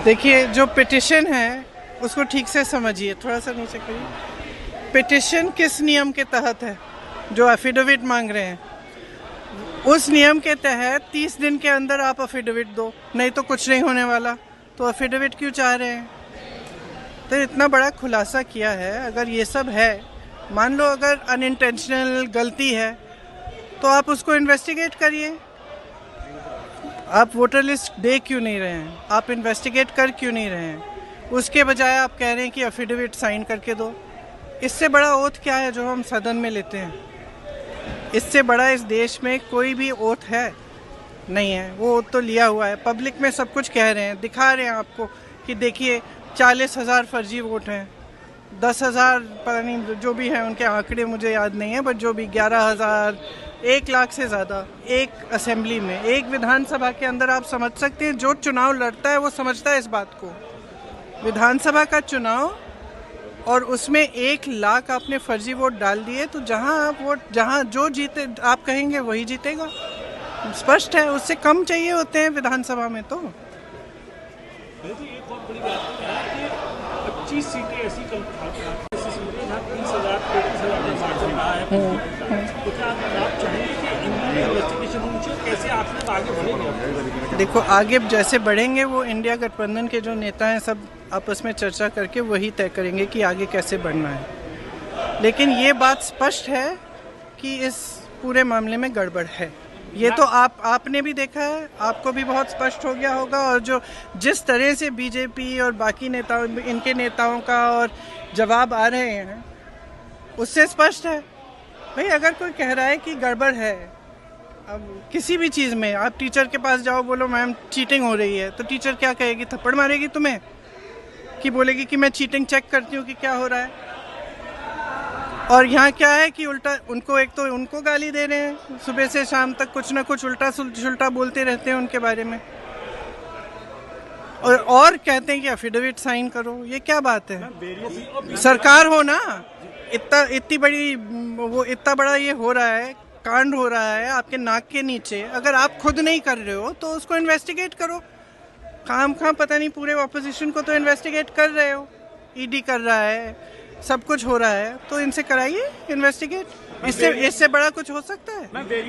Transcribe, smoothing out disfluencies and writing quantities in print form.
देखिए, जो पिटिशन है उसको ठीक से समझिए, थोड़ा सा नीचे करिए। पिटिशन किस नियम के तहत है? जो एफिडेविट मांग रहे हैं उस नियम के तहत 30 दिन के अंदर आप एफिडेविट दो, नहीं तो कुछ नहीं होने वाला। तो एफिडेविट क्यों चाह रहे हैं? तो इतना बड़ा खुलासा किया है। अगर ये सब है, मान लो अगर अनइंटेंशनल गलती है तो आप उसको इन्वेस्टिगेट करिए। आप वोटर लिस्ट दे क्यों नहीं रहे हैं? आप इन्वेस्टिगेट कर क्यों नहीं रहे हैं? उसके बजाय आप कह रहे हैं कि एफिडेविट साइन करके दो। इससे बड़ा ओथ क्या है जो हम सदन में लेते हैं? इससे बड़ा इस देश में कोई भी ओथ है नहीं है। वो ओथ तो लिया हुआ है, पब्लिक में सब कुछ कह रहे हैं, दिखा रहे हैं आपको कि देखिए 40,000 फर्जी वोट हैं, 10,000 पता नहीं जो भी हैं, उनके आंकड़े मुझे याद नहीं है, बट जो भी 11,000, 1 लाख से ज़्यादा एक असेंबली में, एक विधानसभा के अंदर। आप समझ सकते हैं, जो चुनाव लड़ता है वो समझता है इस बात को। विधानसभा का चुनाव और उसमें 1 लाख आपने फर्जी वोट डाल दिए, तो जहाँ जो जीते आप कहेंगे वही जीतेगा। स्पष्ट है, उससे कम चाहिए होते हैं विधानसभा में। तो एक बहुत बड़ी बात है कि 25 सीटें ऐसी जहाँ 30,000 35,000 रहा है। तो क्या आप चाहेंगे कि इनकी इन्वेस्टिगेशन होनी चाहिए? कैसे आपने आगे बढ़ेंगे? देखो, आगे जैसे बढ़ेंगे वो इंडिया गठबंधन के जो नेता हैं सब आपस में चर्चा करके वही तय करेंगे कि आगे कैसे बढ़ना है। लेकिन ये बात स्पष्ट है कि इस पूरे मामले में गड़बड़ है। ये तो आपने भी देखा है, आपको भी बहुत स्पष्ट हो गया होगा। और जो जिस तरह से बीजेपी और बाकी नेताओं, इनके नेताओं का और जवाब आ रहे हैं, उससे स्पष्ट है। भाई, अगर कोई कह रहा है कि गड़बड़ है, अब किसी भी चीज़ में आप टीचर के पास जाओ, बोलो मैम चीटिंग हो रही है, तो टीचर क्या कहेगी? थप्पड़ मारेगी तुम्हें कि बोलेगी कि मैं चीटिंग चेक करती हूँ कि क्या हो रहा है। और यहाँ क्या है कि उल्टा उनको, एक तो उनको गाली दे रहे हैं, सुबह से शाम तक कुछ ना कुछ उल्टा सुल्टा बोलते रहते हैं उनके बारे में, और कहते हैं कि एफिडेविट साइन करो। ये क्या बात है? सरकार हो ना, इतनी बड़ी वो इतना बड़ा ये हो रहा है, कांड हो रहा है आपके नाक के नीचे। अगर आप खुद नहीं कर रहे हो तो उसको इन्वेस्टिगेट करो। खाम पता नहीं पूरे ऑपोजिशन को तो इन्वेस्टिगेट कर रहे हो, ईडी कर रहा है, सब कुछ हो रहा है, तो इनसे कराइए इन्वेस्टिगेट। इससे बड़ा कुछ हो सकता है?